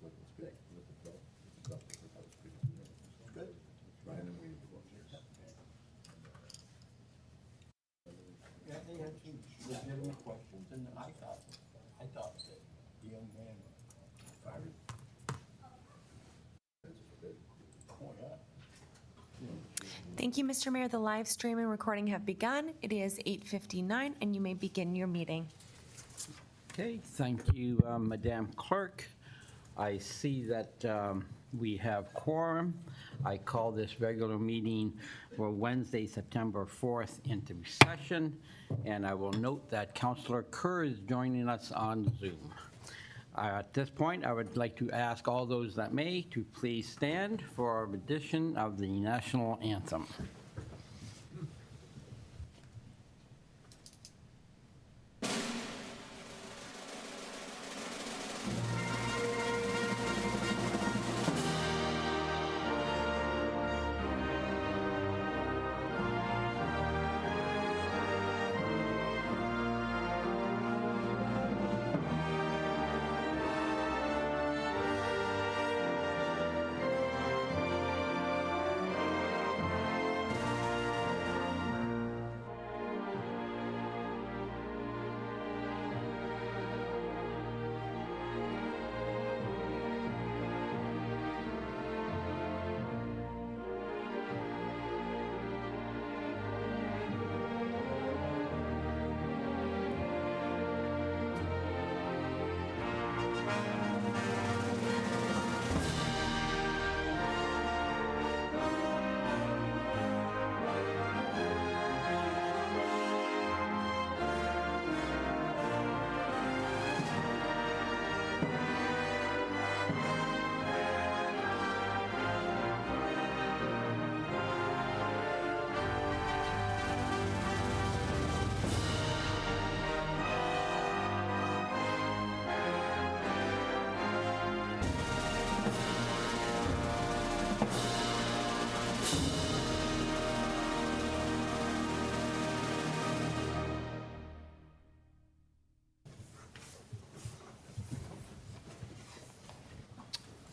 Good. Yeah, they had some legitimate questions, and I thought that the young man fired. Oh, yeah. Thank you, Mr. Mayor. The live stream and recording have begun. It is 8:59, and you may begin your meeting. Okay, thank you, Madam Clerk. I see that we have quorum. I call this regular meeting for Wednesday, September 4th into session, and I will note that Councillor Kerr is joining us on Zoom. At this point, I would like to ask all those that may to please stand for our rendition of the national anthem.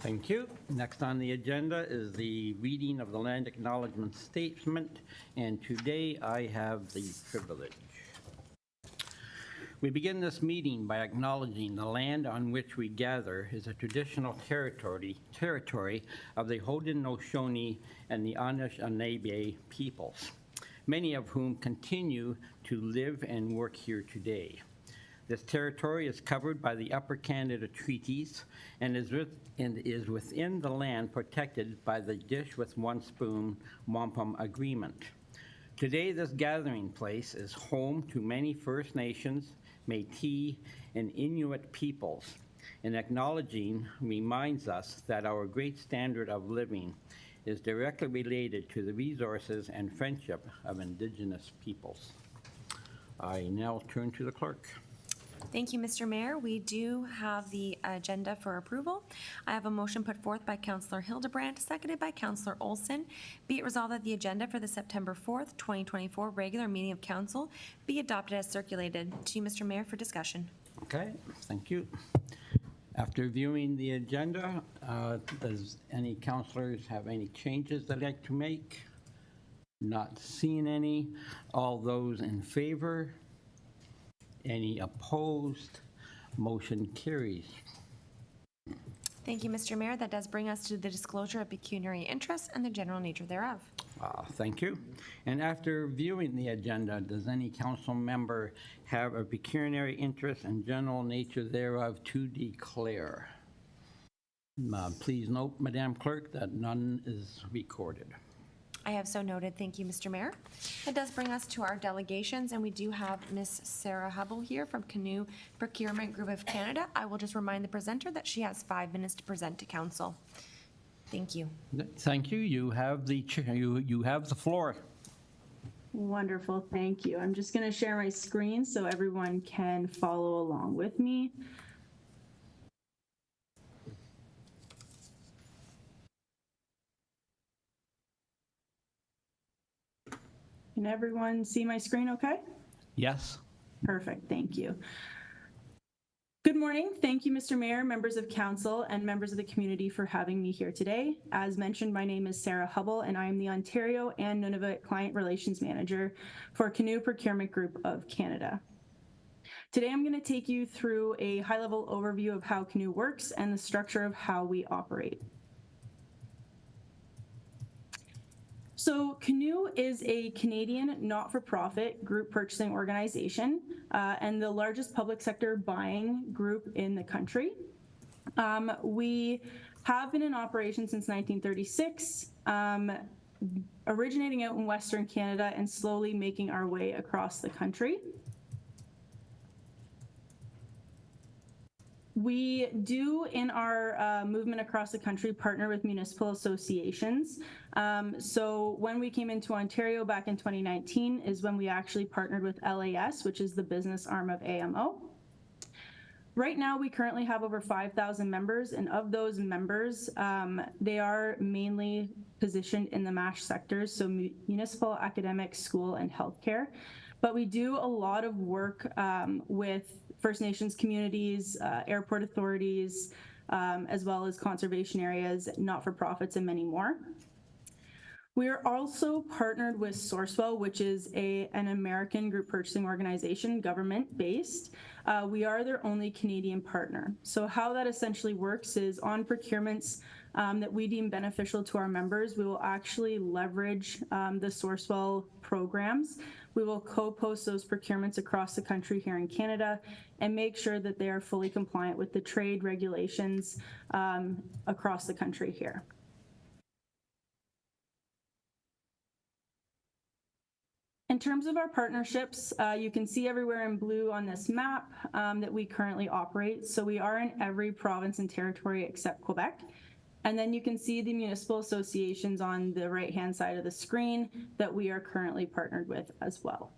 Thank you. Next on the agenda is the reading of the land acknowledgement statement, and today I have the privilege. We begin this meeting by acknowledging the land on which we gather is a traditional territory of the Haudenosaunee and the Anishinaabe peoples, many of whom continue to live and work here today. This territory is covered by the Upper Canada Treaties and is within the land protected by the Dish with One Spoon Wampum Agreement. Today, this gathering place is home to many First Nations, Métis, and Inuit peoples, and acknowledging reminds us that our great standard of living is directly related to the resources and friendship of Indigenous peoples. I now turn to the clerk. Thank you, Mr. Mayor. We do have the agenda for approval. I have a motion put forth by Councillor Hildebrandt, seconded by Councillor Olson. Be it resolved that the agenda for the September 4th, 2024 regular meeting of council be adopted as circulated. To you, Mr. Mayor, for discussion. Okay, thank you. After viewing the agenda, does any councillors have any changes they'd like to make? Not seeing any. All those in favor? Any opposed? Motion carries. Thank you, Mr. Mayor. That does bring us to the disclosure of pecuniary interests and the general nature thereof. Thank you. And after viewing the agenda, does any council member have a pecuniary interest and general nature thereof to declare? Please note, Madam Clerk, that none is recorded. I have so noted. Thank you, Mr. Mayor. That does bring us to our delegations, and we do have Miss Sarah Hubble here from Canoe Procurement Group of Canada. I will just remind the presenter that she has 5 minutes to present to council. Thank you. Thank you. You have the floor. Wonderful, thank you. I'm just going to share my screen so everyone can follow along with me. Can everyone see my screen okay? Yes. Perfect, thank you. Good morning. Thank you, Mr. Mayor, members of council, and members of the community for having me here today. As mentioned, my name is Sarah Hubble, and I am the Ontario and Nunavut Client Relations Manager for Canoe Procurement Group of Canada. Today, I'm going to take you through a high-level overview of how Canoe works and the structure of how we operate. So Canoe is a Canadian not-for-profit group purchasing organization and the largest public sector buying group in the country. We have been in operation since 1936, originating out in Western Canada and slowly making our way across the country. We do, in our movement across the country, partner with municipal associations. So when we came into Ontario back in 2019 is when we actually partnered with LAS, which is the business arm of AMO. Right now, we currently have over 5,000 members, and of those members, they are mainly positioned in the MASH sectors, so municipal, academic, school, and healthcare. But we do a lot of work with First Nations communities, airport authorities, as well as conservation areas, not-for-profits, and many more. We are also partnered with Sourcewell, which is an American group purchasing organization, government-based. We are their only Canadian partner. So how that essentially works is on procurements that we deem beneficial to our members, we will actually leverage the Sourcewell programs. We will co-post those procurements across the country here in Canada and make sure that they are fully compliant with the trade regulations across the country here. In terms of our partnerships, you can see everywhere in blue on this map that we currently operate. So we are in every province and territory except Quebec. And then you can see the municipal associations on the right-hand side of the screen that we are currently partnered with as well.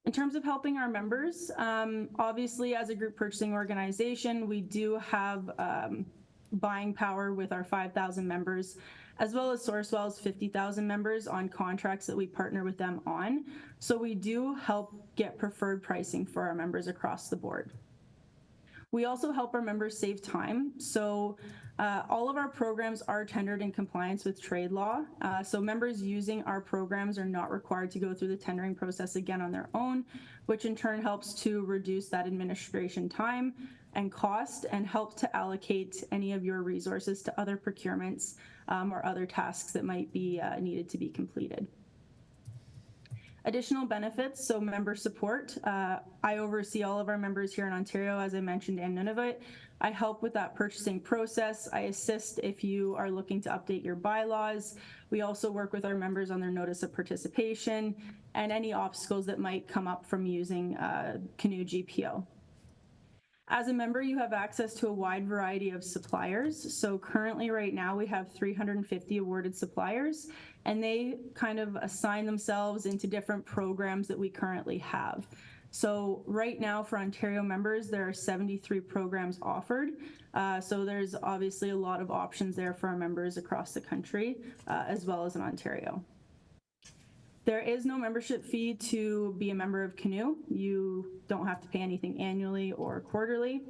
In terms of helping our members, obviously as a group purchasing organization, we do have buying power with our 5,000 members, as well as Sourcewell's 50,000 members on contracts that we partner with them on. So we do help get preferred pricing for our members across the board. We also help our members save time. So all of our programs are tendered in compliance with trade law. So members using our programs are not required to go through the tendering process again on their own, which in turn helps to reduce that administration time and cost and help to allocate any of your resources to other procurements or other tasks that might be needed to be completed. Additional benefits, so member support. I oversee all of our members here in Ontario, as I mentioned, and Nunavut. I help with that purchasing process. I assist if you are looking to update your bylaws. We also work with our members on their notice of participation and any obstacles that might come up from using Canoe GPO. As a member, you have access to a wide variety of suppliers. So currently right now we have 350 awarded suppliers, and they kind of assign themselves into different programs that we currently have. So right now for Ontario members, there are 73 programs offered. So there's obviously a lot of options there for our members across the country, as well as in Ontario. There is no membership fee to be a member of Canoe. You don't have to pay anything annually or quarterly.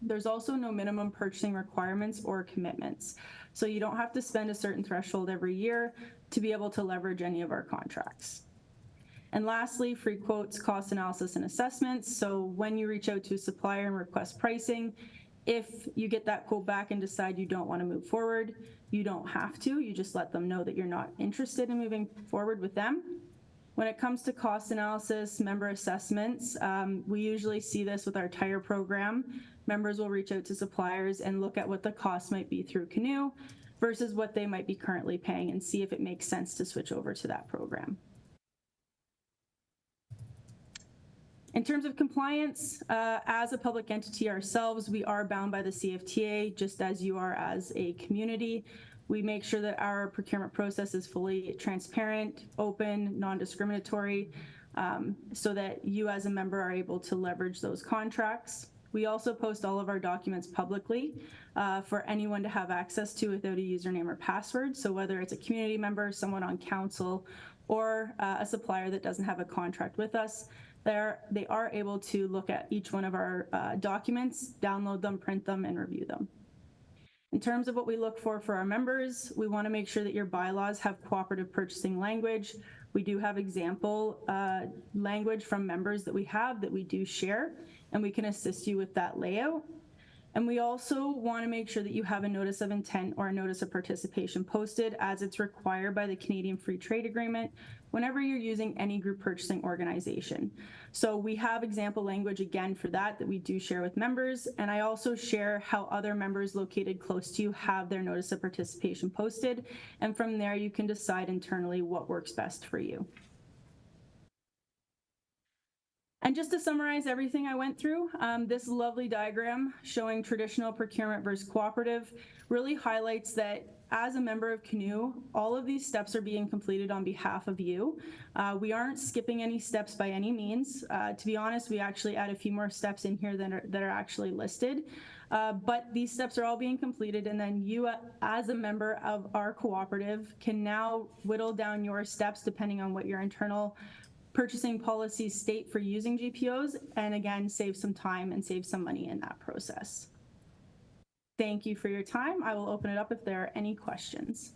There's also no minimum purchasing requirements or commitments. So you don't have to spend a certain threshold every year to be able to leverage any of our contracts. And lastly, free quotes, cost analysis, and assessments. So when you reach out to a supplier and request pricing, if you get that quote back and decide you don't want to move forward, you don't have to. You just let them know that you're not interested in moving forward with them. When it comes to cost analysis, member assessments, we usually see this with our tire program. Members will reach out to suppliers and look at what the cost might be through Canoe versus what they might be currently paying and see if it makes sense to switch over to that program. In terms of compliance, as a public entity ourselves, we are bound by the CFTA, just as you are as a community. We make sure that our procurement process is fully transparent, open, non-discriminatory, so that you as a member are able to leverage those contracts. We also post all of our documents publicly for anyone to have access to without a username or password. So whether it's a community member, someone on council, or a supplier that doesn't have a contract with us, they are able to look at each one of our documents, download them, print them, and review them. In terms of what we look for our members, we want to make sure that your bylaws have cooperative purchasing language. We do have example language from members that we do share, and we can assist you with that layout. And we also want to make sure that you have a notice of intent or a notice of participation posted as it's required by the Canadian Free Trade Agreement whenever you're using any group purchasing organization. So we have example language again for that we do share with members. And I also share how other members located close to you have their notice of participation posted. And from there, you can decide internally what works best for you. And just to summarize everything I went through, this lovely diagram showing traditional procurement versus cooperative really highlights that as a member of CNU, all of these steps are being completed on behalf of you. We aren't skipping any steps by any means. To be honest, we actually add a few more steps in here that are actually listed. But these steps are all being completed, and then you, as a member of our cooperative, can now whittle down your steps depending on what your internal purchasing policies state for using GPOs, and again, save some time and save some money in that process. Thank you for your time. I will open it up if there are any questions.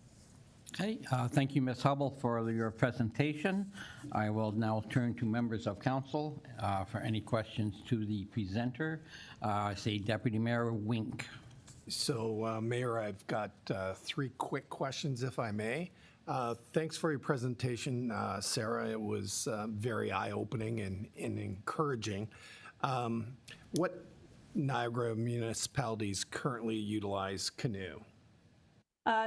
Okay, thank you, Ms. Hubble, for your presentation. I will now turn to members of council for any questions to the presenter. Say Deputy Mayor Wink. So, Mayor, I've got 3 quick questions, if I may. Thanks for your presentation, Sarah. It was very eye-opening and encouraging. What Niagara municipalities currently utilize Canoe?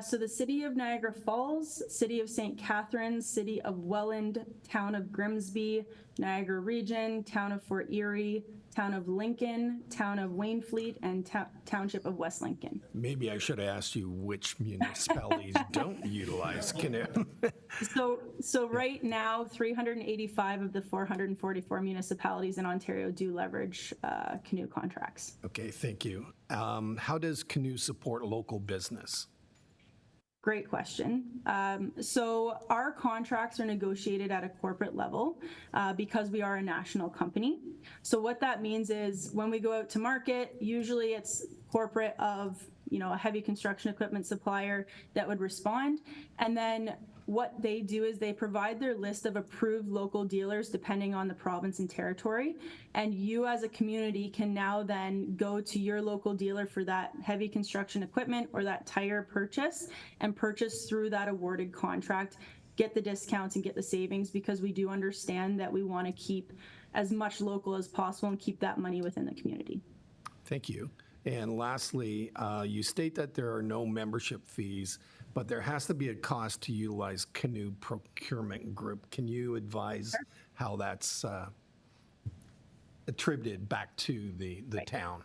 So the City of Niagara Falls, City of St. Catharines, City of Welland, Town of Grimsby, Niagara Region, Town of Fort Erie, Town of Lincoln, Town of Waynfleet, and Township of West Lincoln. Maybe I should have asked you which municipalities don't utilize Canoe. So right now, 385 of the 444 municipalities in Ontario do leverage Canoe contracts. Okay, thank you. How does Canoe support local business? Great question. So our contracts are negotiated at a corporate level because we are a national company. So what that means is when we go out to market, usually it's corporate of, a heavy construction equipment supplier that would respond. And then what they do is they provide their list of approved local dealers depending on the province and territory. And you as a community can now then go to your local dealer for that heavy construction equipment or that tire purchase and purchase through that awarded contract, get the discounts and get the savings, because we do understand that we want to keep as much local as possible and keep that money within the community. Thank you. And lastly, you state that there are no membership fees, but there has to be a cost to utilize Canoe Procurement Group. Can you advise how that's attributed back to the town?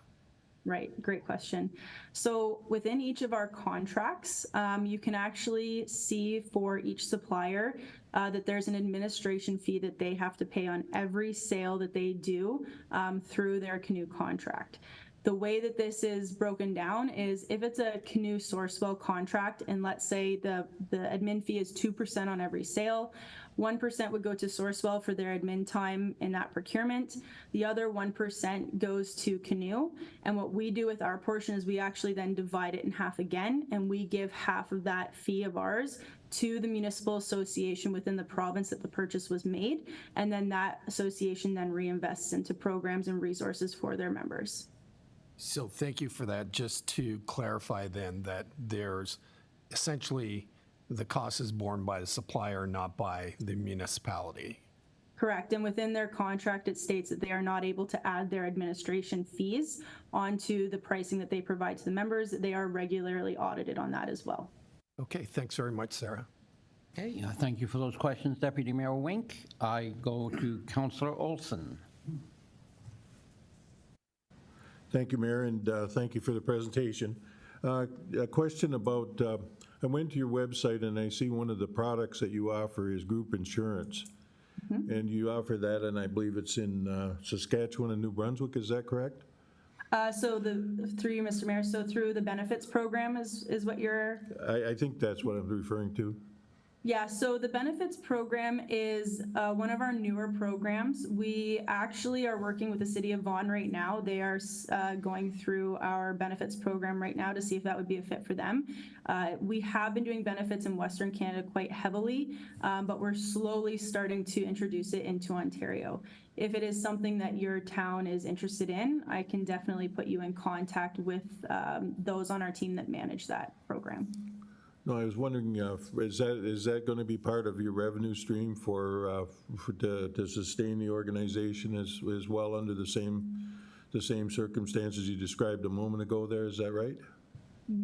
Right, great question. So within each of our contracts, you can actually see for each supplier that there's an administration fee that they have to pay on every sale that they do through their Canoe contract. The way that this is broken down is if it's a Canoe Sourcewell contract, and let's say the admin fee is 2% on every sale, 1% would go to Sourcewell for their admin time in that procurement. The other 1% goes to Canoe. And what we do with our portion is we actually then divide it in half again, and we give half of that fee of ours to the municipal association within the province that the purchase was made. And then that association then reinvests into programs and resources for their members. So thank you for that. Just to clarify then that there's essentially the cost is borne by the supplier, not by the municipality. Correct. And within their contract, it states that they are not able to add their administration fees onto the pricing that they provide to the members. They are regularly audited on that as well. Okay, thanks very much, Sarah. Okay, thank you for those questions, Deputy Mayor Wink. I go to Councillor Olson. Thank you, Mayor, and thank you for the presentation. A question about, I went to your website and I see one of the products that you offer is group insurance. Mm-hmm. And you offer that, and I believe it's in Saskatchewan and New Brunswick, is that correct? Through you, Mr. Mayor, so through the benefits program is what you're... I think that's what I'm referring to. Yeah, so the benefits program is one of our newer programs. We actually are working with the city of Vaughan right now. They are going through our benefits program right now to see if that would be a fit for them. We have been doing benefits in Western Canada quite heavily, but we're slowly starting to introduce it into Ontario. If it is something that your town is interested in, I can definitely put you in contact with those on our team that manage that program. No, I was wondering, is that going to be part of your revenue stream to sustain the organization as well under the same circumstances you described a moment ago there, is that right?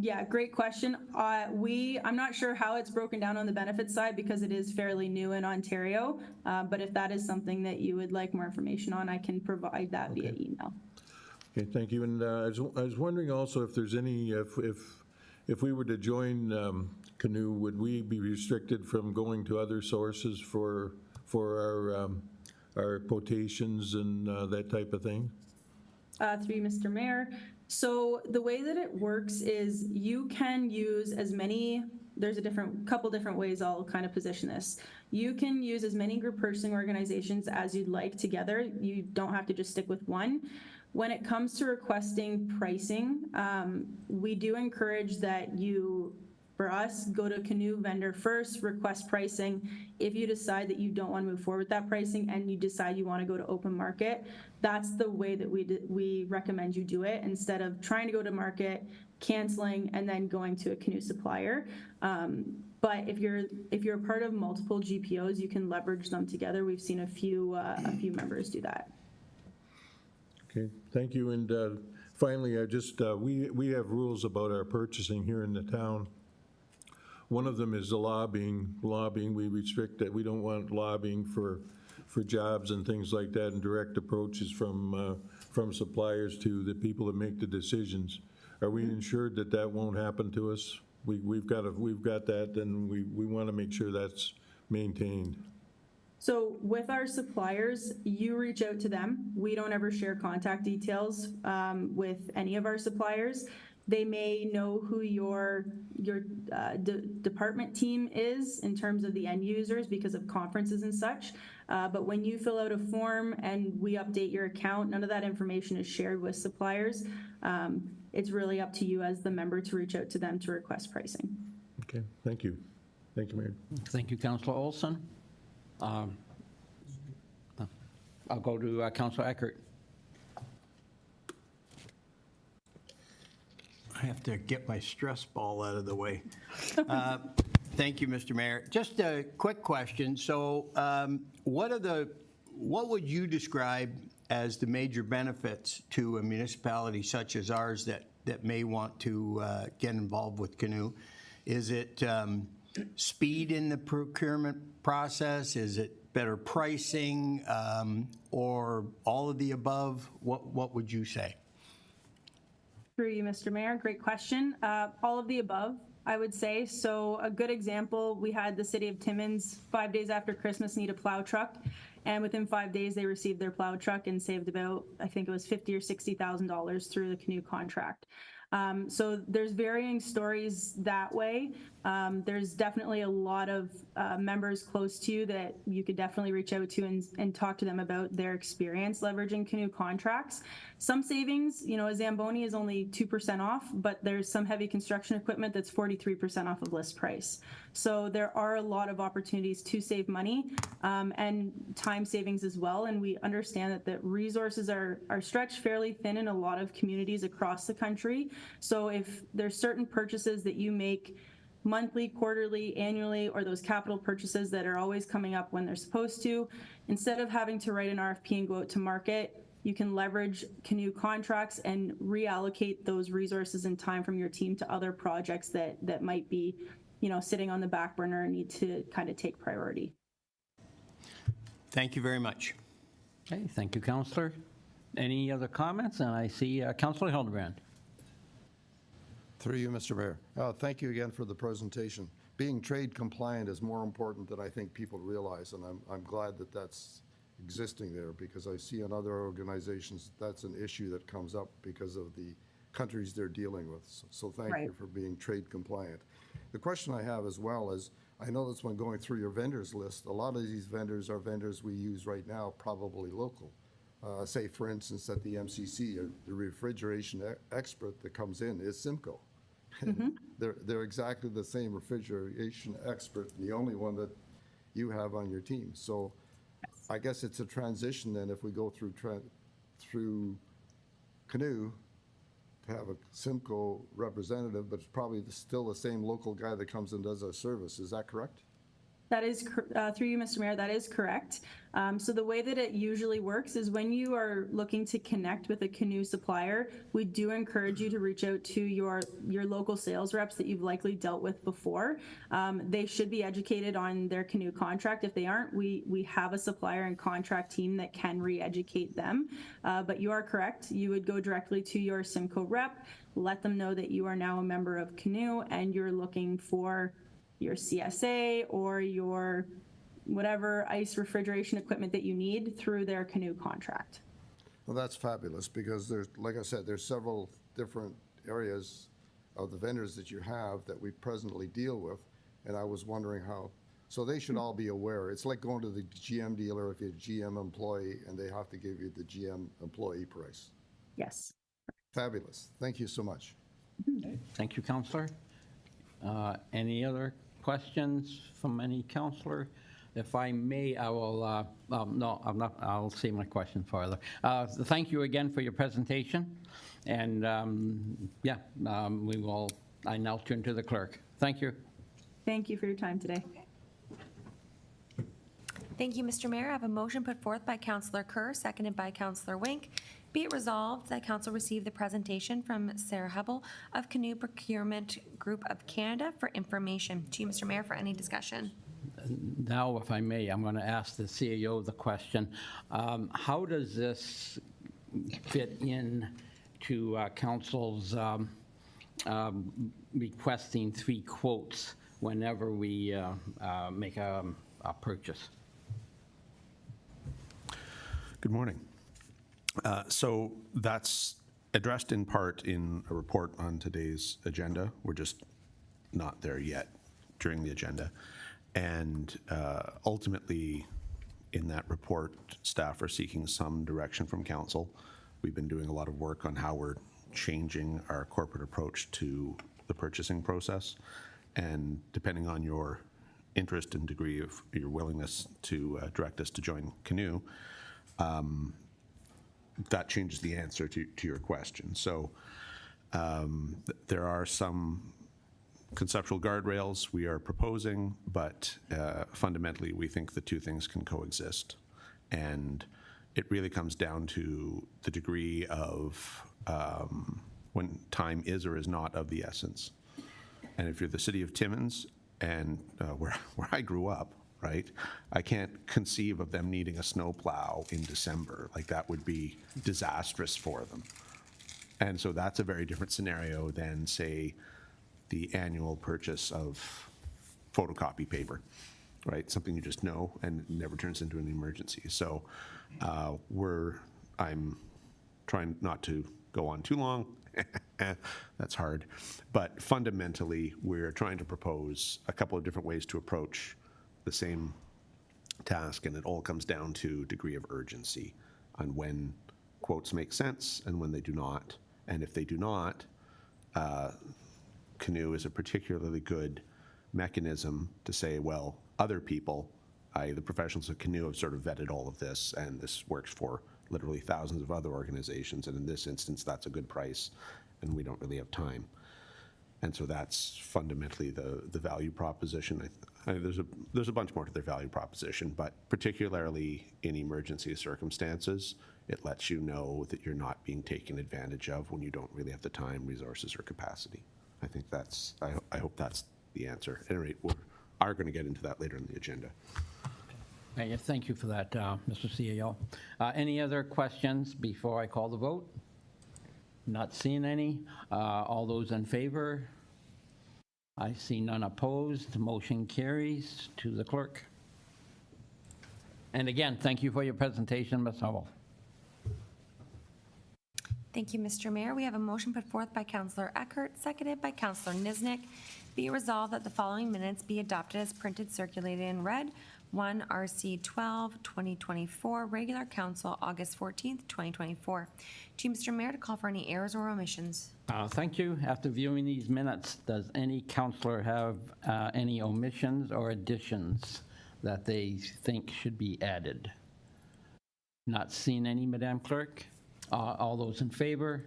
Yeah, great question. I'm not sure how it's broken down on the benefits side because it is fairly new in Ontario, but if that is something that you would like more information on, I can provide that via email. Okay, thank you. And I was wondering also if there's any, if we were to join Canoe, would we be restricted from going to other sources for our quotations and that type of thing? Through you, Mr. Mayor. So the way that it works is you can use as many, there's a couple different ways I'll kind of position this. You can use as many group purchasing organizations as you'd like together. You don't have to just stick with one. When it comes to requesting pricing, we do encourage that you, for us, go to Canoe vendor first, request pricing. If you decide that you don't want to move forward with that pricing and you decide you want to go to open market, that's the way that we recommend you do it instead of trying to go to market, canceling, and then going to a Canoe supplier. But if you're a part of multiple GPOs, you can leverage them together. We've seen a few members do that. Okay, thank you. And finally, we have rules about our purchasing here in the town. One of them is the lobbying. We restrict that. We don't want lobbying for jobs and things like that, and direct approaches from suppliers to the people that make the decisions. Are we ensured that that won't happen to us? We've got that, and we want to make sure that's maintained. So with our suppliers, you reach out to them. We don't ever share contact details with any of our suppliers. They may know who your department team is in terms of the end users because of conferences and such. But when you fill out a form and we update your account, none of that information is shared with suppliers. It's really up to you as the member to reach out to them to request pricing. Okay, thank you. Thank you, Mayor. Thank you, Councillor Olson. I'll go to Councillor Eckert. I have to get my stress ball out of the way. Thank you, Mr. Mayor. Just a quick question. So what would you describe as the major benefits to a municipality such as ours that may want to get involved with Canoe? Is it speed in the procurement process? Is it better pricing, or all of the above? What would you say? Through you, Mr. Mayor, great question. All of the above, I would say. So a good example, we had the city of Timmins 5 days after Christmas need a plow truck. And within 5 days, they received their plow truck and saved about, I think it was $50,000 or $60,000 through the Canoe contract. So there's varying stories that way. There's definitely a lot of members close to you that you could definitely reach out to and talk to them about their experience leveraging Canoe contracts. Some savings, a Zamboni is only 2% off, but there's some heavy construction equipment that's 43% off of list price. So there are a lot of opportunities to save money and time savings as well. And we understand that the resources are stretched fairly thin in a lot of communities across the country. So if there's certain purchases that you make monthly, quarterly, annually, or those capital purchases that are always coming up when they're supposed to, instead of having to write an RFP and go out to market, you can leverage Canoe contracts and reallocate those resources and time from your team to other projects that might be, sitting on the back burner and need to kind of take priority. Thank you very much. Okay, thank you, Councillor. Any other comments? And I see Councillor Hildebrand. Through you, Mr. Mayor. Thank you again for the presentation. Being trade compliant is more important than I think people realize, and I'm glad that that's existing there, because I see in other organizations that's an issue that comes up because of the countries they're dealing with. So thank you for being trade compliant. The question I have as well is, I noticed when going through your vendors list, a lot of these vendors are vendors we use right now, probably local. Say, for instance, at the MCC, the refrigeration expert that comes in is Simco. And they're exactly the same refrigeration expert, the only one that you have on your team. So I guess it's a transition then if we go through Canoe to have a Simco representative, but it's probably still the same local guy that comes and does our service. Is that correct? That is, through you, Mr. Mayor, that is correct. So the way that it usually works is when you are looking to connect with a Canoe supplier, we do encourage you to reach out to your local sales reps that you've likely dealt with before. They should be educated on their Canoe contract. If they aren't, we have a supplier and contract team that can re-educate them. But you are correct. You would go directly to your Simco rep, let them know that you are now a member of Canoe and you're looking for your CSA or your whatever ice refrigeration equipment that you need through their Canoe contract. Well, that's fabulous because there's, like I said, there's several different areas of the vendors that you have that we presently deal with. And I was wondering how, so they should all be aware. It's like going to the GM dealer if you're a GM employee and they have to give you the GM employee price. Yes. Fabulous. Thank you so much. Thank you, Councillor. Any other questions from any councillor? If I may, I will, no, I'm not, I'll save my question further. Thank you again for your presentation. And yeah, we will, I now turn to the clerk. Thank you. Thank you for your time today. Thank you, Mr. Mayor. I have a motion put forth by Councillor Kerr, seconded by Councillor Wink. Be it resolved that council receive the presentation from Sarah Hubble of Canoe Procurement Group of Canada for information. To you, Mr. Mayor, for any discussion. Now, if I may, I'm going to ask the CEO the question. How does this fit in to council's requesting 3 quotes whenever we make a purchase? Good morning. So that's addressed in part in a report on today's agenda. We're just not there yet during the agenda. And ultimately, in that report, staff are seeking some direction from council. We've been doing a lot of work on how we're changing our corporate approach to the purchasing process. And depending on your interest and degree of your willingness to direct us to join Canoe, that changes the answer to your question. So there are some conceptual guardrails we are proposing, but fundamentally we think the 2 things can coexist. And it really comes down to the degree of when time is or is not of the essence. And if you're the city of Timmins and where I grew up, right? I can't conceive of them needing a snowplow in December. Like, that would be disastrous for them. And so that's a very different scenario than, say, the annual purchase of photocopy paper, right? Something you just know and it never turns into an emergency. So I'm trying not to go on too long. That's hard. But fundamentally, we're trying to propose a couple of different ways to approach the same task, and it all comes down to degree of urgency on when quotes make sense and when they do not. And if they do not, Canoe is a particularly good mechanism to say, well, other people, the professionals of Canoe, have sort of vetted all of this, and this works for literally thousands of other organizations, and in this instance, that's a good price, and we don't really have time. And so that's fundamentally the value proposition. There's a bunch more to their value proposition, but particularly in emergency circumstances, it lets you know that you're not being taken advantage of when you don't really have the time, resources, or capacity. I think that's, I hope that's the answer. At any rate, we are going to get into that later in the agenda. Thank you for that, Mr. CEO. Any other questions before I call the vote? Not seeing any. All those in favor? I see none opposed. Motion carries. To the clerk. And again, thank you for your presentation, Ms. Hubble. Thank you, Mr. Mayor. We have a motion put forth by Councillor Eckert, seconded by Councillor Niznik. Be it resolved that the following minutes be adopted as printed, circulated, and read. 1 RC 12, 2024, regular council, August 14th, 2024. To you, Mr. Mayor, to call for any errors or omissions. Thank you. After viewing these minutes, does any councillor have any omissions or additions that they think should be added? Not seen any, Madam Clerk. All those in favor?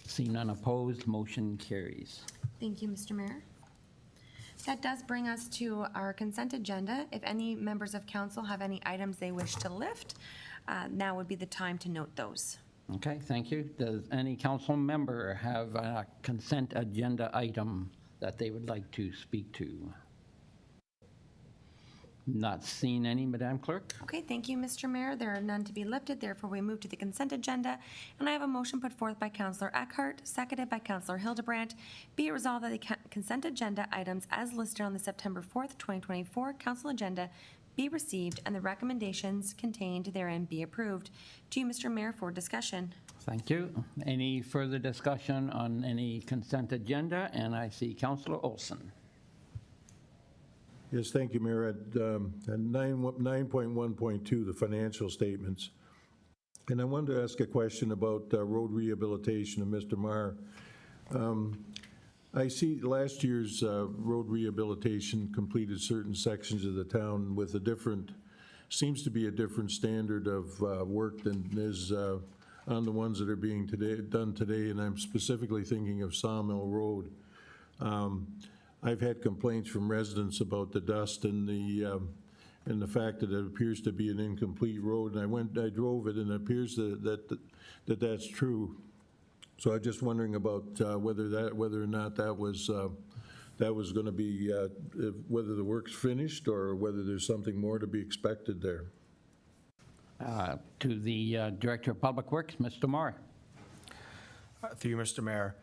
Seeing none opposed, motion carries. Thank you, Mr. Mayor. That does bring us to our consent agenda. If any members of council have any items they wish to lift, now would be the time to note those. Okay, thank you. Does any council member have a consent agenda item that they would like to speak to? Not seen any, Madam Clerk. Okay, thank you, Mr. Mayor. There are none to be lifted, therefore we move to the consent agenda. And I have a motion put forth by Councillor Eckhart, seconded by Councillor Hildebrandt. Be it resolved that the consent agenda items as listed on the September 4th, 2024 council agenda be received and the recommendations contained therein be approved. To you, Mr. Mayor, for discussion. Thank you. Any further discussion on any consent agenda? And I see Councillor Olson. Yes, thank you, Mayor. At 9.1.2, the financial statements. And I wanted to ask a question about road rehabilitation of Mr. Maher. I see last year's road rehabilitation completed certain sections of the town with a different, seems to be a different standard of work than is on the ones that are being done today, and I'm specifically thinking of Sawmill Road. I've had complaints from residents about the dust and the fact that it appears to be an incomplete road. And I drove it, and it appears that's true. So I'm just wondering about whether or not that was going to be whether the work's finished or whether there's something more to be expected there. To the Director of Public Works, Mr. Moore. Through you, Mr. Mayor,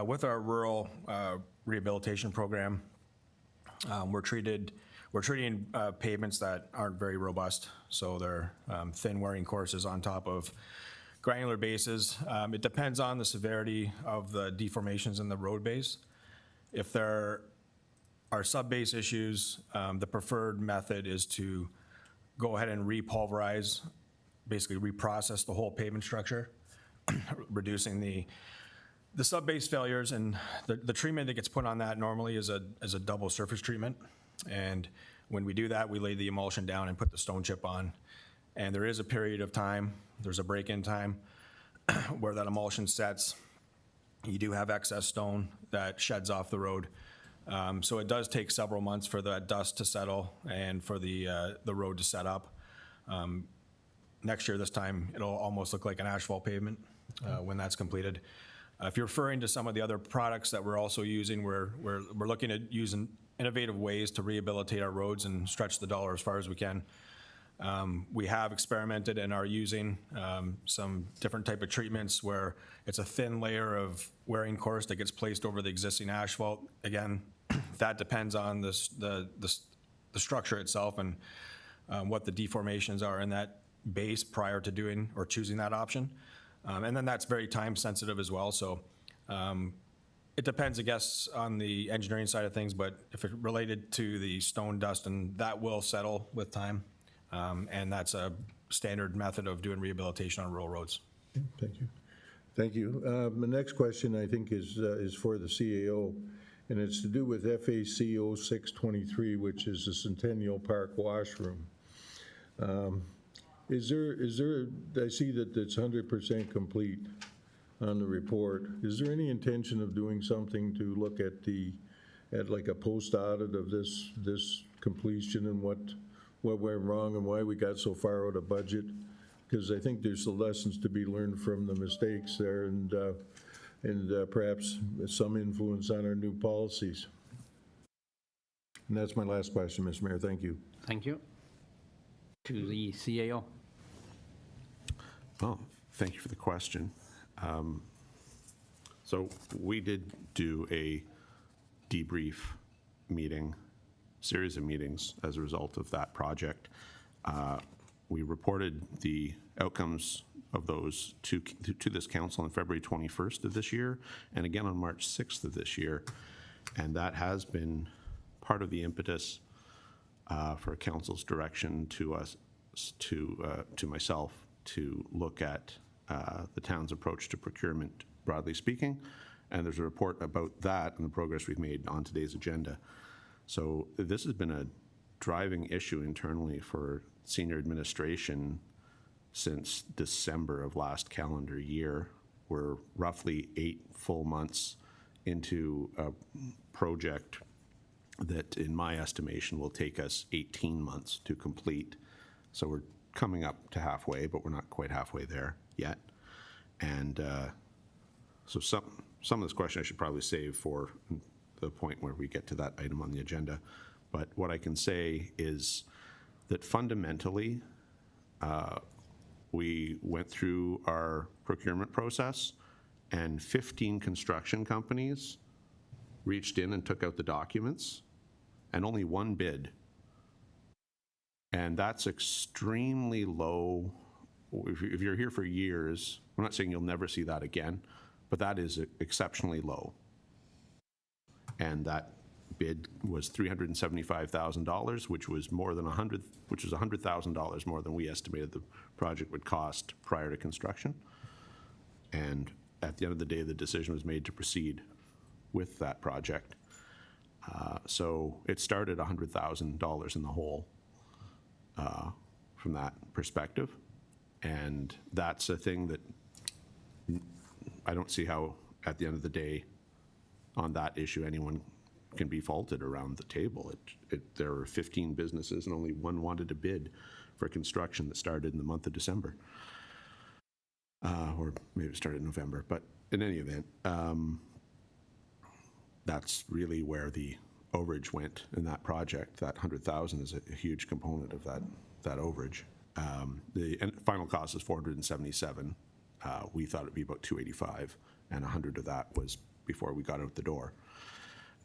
with our rural rehabilitation program, we're treating pavements that aren't very robust, so they're thin wearing courses on top of granular bases. It depends on the severity of the deformations in the road base. If there are sub-base issues, the preferred method is to go ahead and repulverize, basically reprocess the whole pavement structure, reducing the sub-base failures. And the treatment that gets put on that normally is a double surface treatment. And when we do that, we lay the emulsion down and put the stone chip on. And there is a period of time, there's a break-in time where that emulsion sets. You do have excess stone that sheds off the road. So it does take several months for that dust to settle and for the road to set up. Next year, this time, it'll almost look like an asphalt pavement when that's completed. If you're referring to some of the other products that we're also using, we're looking at using innovative ways to rehabilitate our roads and stretch the dollar as far as we can. We have experimented and are using some different type of treatments where it's a thin layer of wearing course that gets placed over the existing asphalt. Again, that depends on the structure itself and what the deformations are in that base prior to doing or choosing that option. And then that's very time sensitive as well. So it depends, I guess, on the engineering side of things, but if it's related to the stone dust, and that will settle with time. And that's a standard method of doing rehabilitation on rural roads. Thank you. Thank you. The next question, I think, is for the CAO, and it's to do with FAC 0623, which is the Centennial Park washroom. Is there, I see that it's 100% complete on the report. Is there any intention of doing something to look at like a post audit of this completion and what went wrong and why we got so far out of budget? Because I think there's some lessons to be learned from the mistakes there and perhaps some influence on our new policies. And that's my last question, Mr. Mayor. Thank you. Thank you. To the CAO. Oh, thank you for the question. So we did do a debrief meeting, series of meetings as a result of that project. We reported the outcomes of those to this council on February 21st of this year, and again on March 6th of this year. And that has been part of the impetus for council's direction to us, to myself, to look at the town's approach to procurement, broadly speaking. And there's a report about that and the progress we've made on today's agenda. So this has been a driving issue internally for senior administration since December of last calendar year. We're roughly 8 full months into a project that, in my estimation, will take us 18 months to complete. So we're coming up to halfway, but we're not quite halfway there yet. And so some of this question I should probably save for the point where we get to that item on the agenda. But what I can say is that fundamentally, we went through our procurement process and 15 construction companies reached in and took out the documents, and only one bid. And that's extremely low. If you're here for years, I'm not saying you'll never see that again, but that is exceptionally low. And that bid was $375,000, which was more than $100,000 more than we estimated the project would cost prior to construction. And at the end of the day, the decision was made to proceed with that project. So it started $100,000 in the hole from that perspective. And that's a thing that I don't see how, at the end of the day, on that issue, anyone can be faulted around the table. There were 15 businesses and only one wanted to bid for construction that started in the month of December. Or maybe it started in November, but in any event, that's really where the overage went in that project. That 100,000 is a huge component of that overage. The final cost is 477. We thought it'd be about 285, and 100 of that was before we got out the door.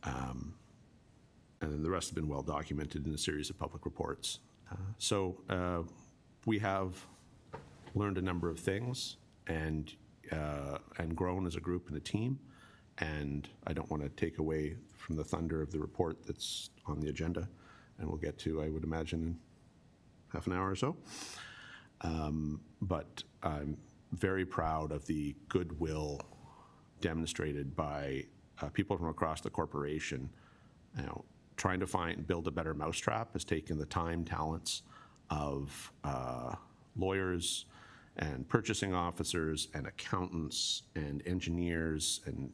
And then the rest have been well documented in a series of public reports. So we have learned a number of things and grown as a group and a team. And I don't want to take away from the thunder of the report that's on the agenda, and we'll get to, I would imagine, in half an hour or so. But I'm very proud of the goodwill demonstrated by people from across the corporation. You know, trying to build a better mousetrap has taken the time, talents of lawyers and purchasing officers and accountants and engineers and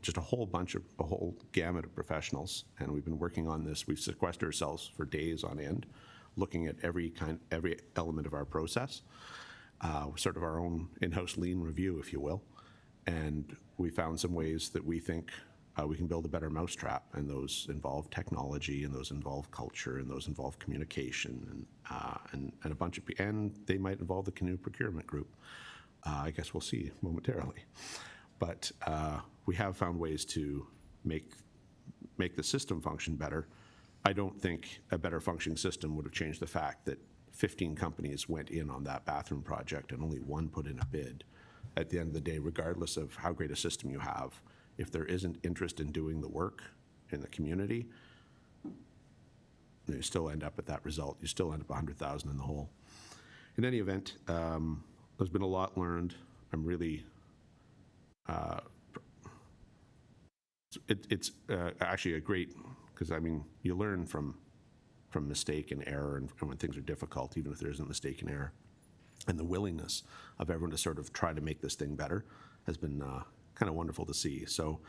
just a whole gamut of professionals. And we've been working on this. We've sequestered ourselves for days on end, looking at every element of our process, sort of our own in-house lean review, if you will. And we found some ways that we think we can build a better mousetrap, and those involve technology, and those involve culture, and those involve communication, and a bunch of, and they might involve the Canoe Procurement Group. I guess we'll see momentarily. But we have found ways to make the system function better. I don't think a better functioning system would have changed the fact that 15 companies went in on that bathroom project and only one put in a bid. At the end of the day, regardless of how great a system you have, if there isn't interest in doing the work in the community, you still end up at that result. You still end up 100,000 in the hole. In any event, there's been a lot learned. I'm really, it's actually a great, because I mean, you learn from mistake and error, and when things are difficult, even if there isn't mistake and error. And the willingness of everyone to sort of try to make this thing better has been kind of wonderful to see. So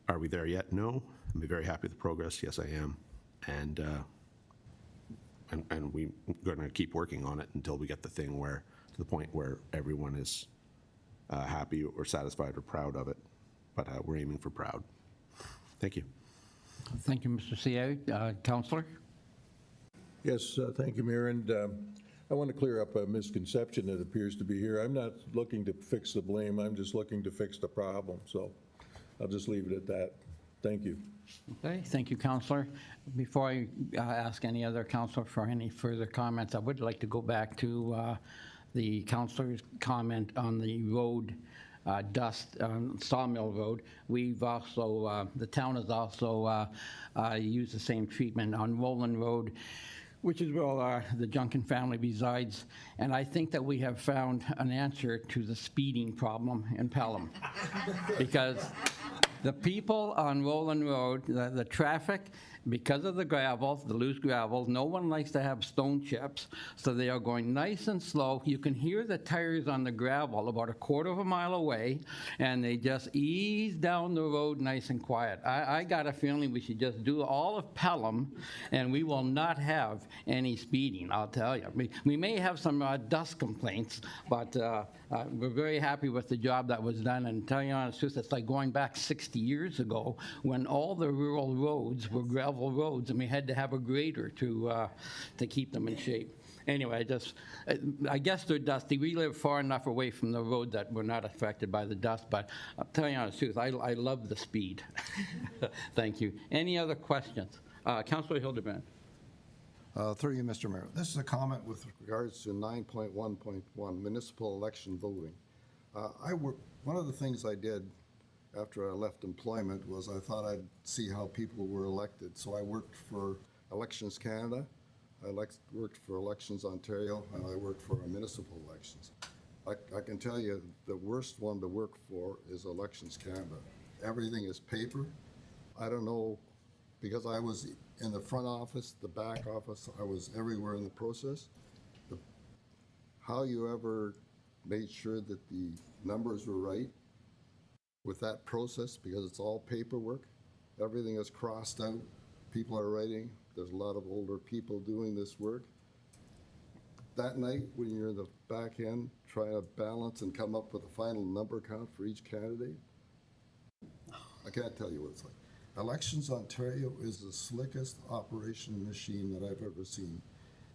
are we there yet? No. I'm very happy with the progress. Yes, I am. And we're going to keep working on it until we get the thing to the point where everyone is happy or satisfied or proud of it. But we're aiming for proud. Thank you. Thank you, Mr. Sia. Councillor? Yes, thank you, Mayor. And I want to clear up a misconception that appears to be here. I'm not looking to fix the blame. I'm just looking to fix the problem. So I'll just leave it at that. Thank you. Okay, thank you, Councillor. Before I ask any other councillor for any further comments, I would like to go back to the counselor's comment on the road dust on Sawmill Road. We've also, the town has also used the same treatment on Roland Road, which is where the Junkin family resides. And I think that we have found an answer to the speeding problem in Pelham. Because the people on Roland Road, the traffic, because of the gravel, the loose gravel, no one likes to have stone chips, so they are going nice and slow. You can hear the tires on the gravel about a quarter of a mile away, and they just ease down the road nice and quiet. I got a feeling we should just do all of Pelham, and we will not have any speeding, I'll tell you. We may have some dust complaints, but we're very happy with the job that was done, and to tell you the honest truth, it's like going back 60 years ago when all the rural roads were gravel roads and we had to have a grader to keep them in shape. Anyway, I guess they're dusty. We live far enough away from the road that we're not affected by the dust, but I'll tell you the honest truth, I love the speed. Thank you. Any other questions? Councillor Hildebrand. Through you, Mr. Mayor. This is a comment with regards to 9.1.1, municipal election voting. One of the things I did after I left employment was I thought I'd see how people were elected. So I worked for Elections Canada, worked for Elections Ontario, and I worked for municipal elections. I can tell you the worst one to work for is Elections Canada. Everything is paper. I don't know, because I was in the front office, the back office, I was everywhere in the process. How you ever made sure that the numbers were right with that process, because it's all paperwork, everything is crossed out, people are writing, there's a lot of older people doing this work. That night, when you're in the back end, trying to balance and come up with a final number count for each candidate, I can't tell you what it's like. Elections Ontario is the slickest operation machine that I've ever seen.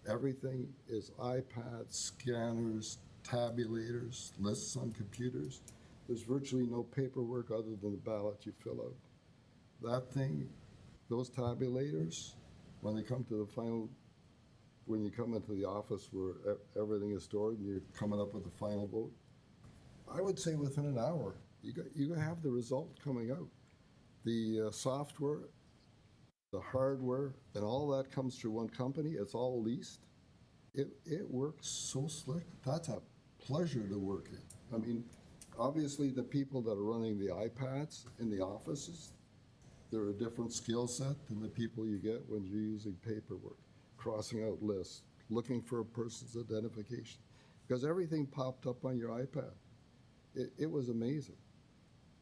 Everything is iPads, scanners, tabulators, lists on computers. There's virtually no paperwork other than the ballot you fill out. That thing, those tabulators, when they come to the final, when you come into the office where everything is stored and you're coming up with the final vote, I would say within an hour, you have the result coming out. The software, the hardware, and all that comes through one company. It's all leased. It works so slick. That's a pleasure to work in. I mean, obviously the people that are running the iPads in the offices, they're a different skill set than the people you get when you're using paperwork, crossing out lists, looking for a person's identification, because everything popped up on your iPad. It was amazing.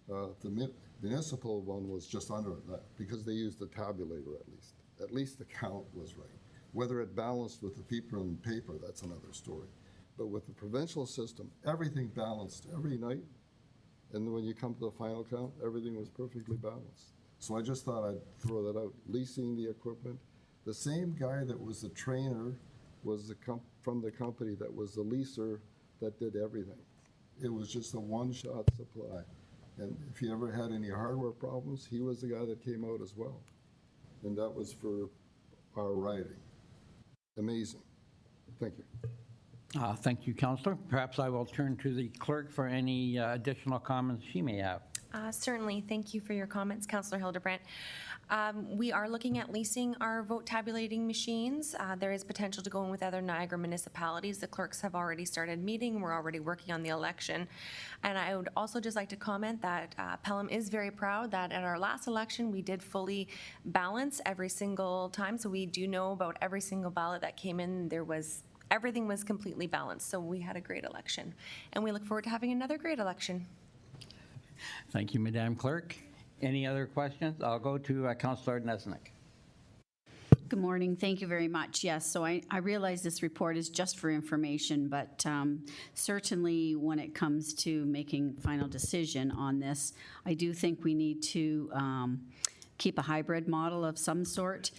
The municipal one was just under that because they used the tabulator at least. At least the count was right. Whether it balanced with the people in paper, that's another story. But with the provincial system, everything balanced every night. And when you come to the final count, everything was perfectly balanced. So I just thought I'd throw that out. Leasing the equipment. The same guy that was the trainer was from the company that was the leaser that did everything. It was just a one-shot supply. And if you ever had any hardware problems, he was the guy that came out as well. And that was for our riding. Amazing. Thank you. Thank you, Councillor. Perhaps I will turn to the clerk for any additional comments she may have. Certainly. Thank you for your comments, Councillor Hildebrand. We are looking at leasing our vote tabulating machines. There is potential to go in with other Niagara municipalities. The clerks have already started meeting. We're already working on the election. And I would also just like to comment that Pelham is very proud that at our last election, we did fully balance every single time. So we do know about every single ballot that came in. Everything was completely balanced. So we had a great election. And we look forward to having another great election. Thank you, Madam Clerk. Any other questions? I'll go to Councillor Nesnick. Good morning. Thank you very much. Yes, so I realize this report is just for information, but certainly when it comes to making final decision on this, I do think we need to keep a hybrid model of some sort.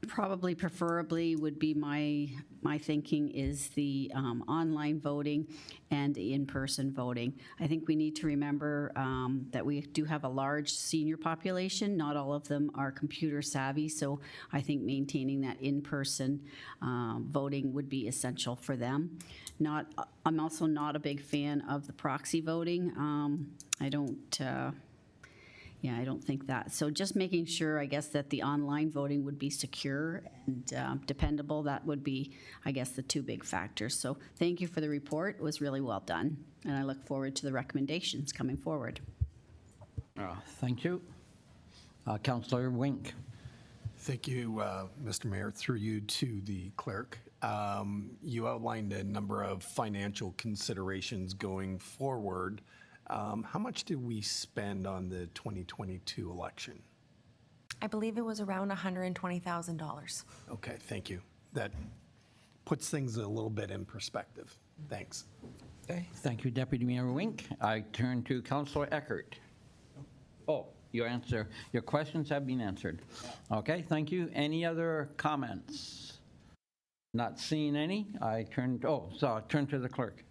Probably preferably would be my thinking is the online voting and in-person voting. I think we need to remember that we do have a large senior population. Not all of them are computer savvy, so I think maintaining that in-person voting would be essential for them. I'm also not a big fan of the proxy voting. I don't think that. So just making sure, I guess, that the online voting would be secure and dependable, that would be, I guess, the two big factors. So thank you for the report. It was really well done, and I look forward to the recommendations coming forward. Thank you. Councillor Wink. Thank you, Mr. Mayor. Through you to the clerk. You outlined a number of financial considerations going forward. How much did we spend on the 2022 election? I believe it was around $120,000. Okay, thank you. That puts things a little bit in perspective. Thanks. Okay, thank you, Deputy Mayor Wink. I turn to Councillor Eckert. Oh, your questions have been answered. Okay, thank you. Any other comments? Not seeing any. I turn to the clerk.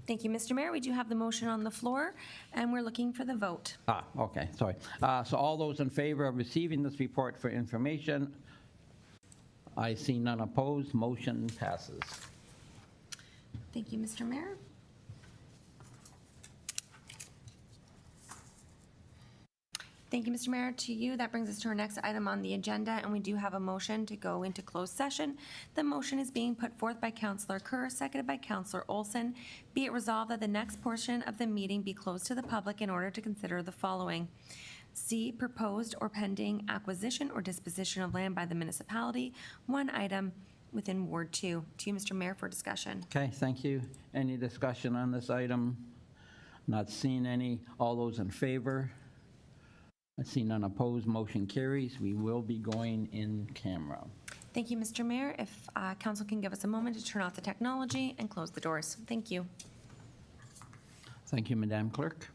Thank you, Mr. Mayor. We do have the motion on the floor, and we're looking for the vote. Okay, sorry. So all those in favor of receiving this report for information? I see none opposed. Motion passes. Thank you, Mr. Mayor. Thank you, Mr. Mayor. To you, that brings us to our next item on the agenda, and we do have a motion to go into closed session. The motion is being put forth by Councillor Kerr, seconded by Councillor Olson. Be it resolved that the next portion of the meeting be closed to the public in order to consider the following. C, proposed or pending acquisition or disposition of land by the municipality, one item within Ward 2. To you, Mr. Mayor, for discussion. Okay, thank you. Any discussion on this item? Not seeing any. All those in favor? I see none opposed. Motion carries. We will be going in camera. Thank you, Mr. Mayor. If council can give us a moment to turn off the technology and close the doors. Thank you. Thank you, Madam Clerk.